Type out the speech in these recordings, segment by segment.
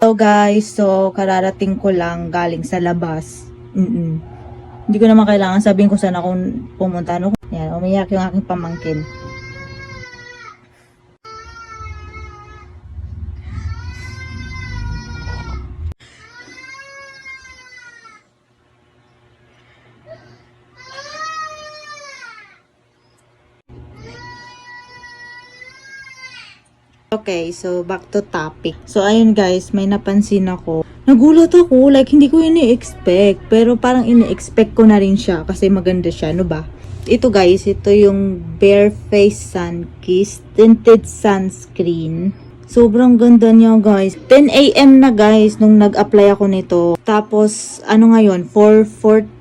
So guys, kararating ko lang galing sa labas. Hindi ko naman kailangan sabihin kung saan ako pumunta. No? Yan, umiyak yung aking pamangkin. Okay, so back to topic. So ayun guys, may napansin ako. Nagulat ako, like hindi ko ini-expect. Pero parang ini-expect ko na rin siya kasi maganda siya, no ba? Ito guys, ito yung Bare Face Sun Kiss Tinted Sunscreen. Sobrang ganda niya guys. 10 AM na guys nung nag-apply ako nito. Tapos ano ngayon, 4:14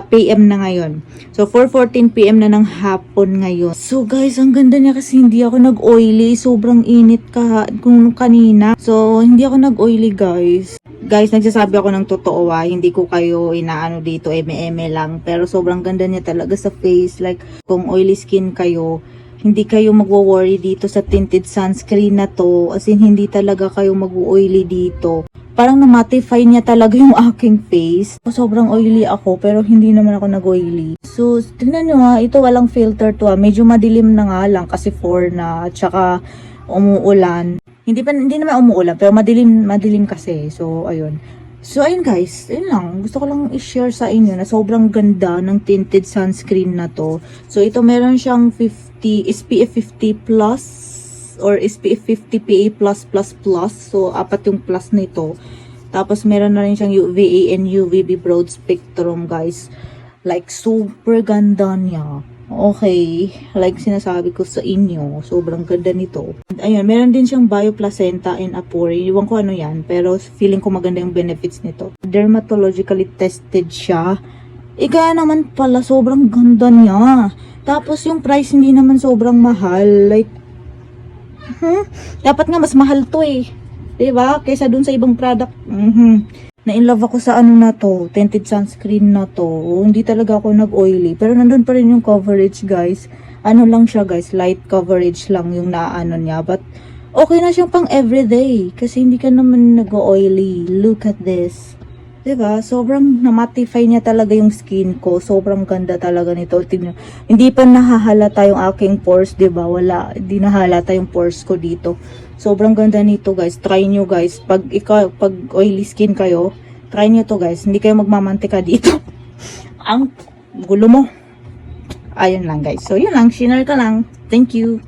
PM na ngayon. So 4:14 PM na ng hapon ngayon. So guys, ang ganda niya kasi hindi ako nag-oily. Sobrang init kung kanina. So hindi ako nag-oily guys. Guys, nagsasabi ako ng totoo hindi ko kayo inaano dito, eme-eme lang. Pero sobrang ganda niya talaga sa face. Like kung oily skin kayo, hindi kayo magwo-worry dito sa tinted sunscreen na to. As in, hindi talaga kayo mag-oily dito. Parang na-mattify niya talaga yung aking face. Sobrang oily ako, pero hindi naman ako nag-oily. So, tingnan nyo ito walang filter to Medyo madilim na nga lang kasi 4 na, at saka umuulan. Hindi naman umuulan, pero madilim kasi. So, ayun. So, ayun guys, ayun lang. Gusto ko lang i-share sa inyo na sobrang ganda ng tinted sunscreen na to. So, ito meron siyang SPF 50 plus or SPF 50 PA+++. So, 4 yung plus nito. Tapos, meron na rin siyang UVA and UVB broad spectrum, guys. Like, super ganda niya. Okay. Like, sinasabi ko sa inyo, sobrang ganda nito. Ayun, meron din siyang bioplacenta and apore. Iwan ko ano yan, pero feeling ko maganda yung benefits nito. Dermatologically tested siya. Kaya naman pala, sobrang ganda niya. Tapos, yung price hindi naman sobrang mahal. Like, dapat nga mas mahal to diba? Kaysa dun sa ibang product. Na-inlove ako sa ano na to, tinted sunscreen na to. Hindi talaga ako nag-oily. Pero nandun pa rin yung coverage guys. Ano lang siya guys, light coverage lang yung naano niya. But okay na siyang pang everyday. Kasi hindi ka naman nag-oily. Look at this. Diba? Sobrang na-mattify niya talaga yung skin ko. Sobrang ganda talaga nito. Tignan. Hindi pa nahahalata yung aking pores, diba? Wala. Hindi nahalata yung pores ko dito. Sobrang ganda nito, guys. Try nyo, guys. Pag oily skin kayo, try nyo to, guys. Hindi kayo magmamantika dito. Ang gulo mo. Ayun lang, guys. So, yun lang. Share ka lang. Thank you.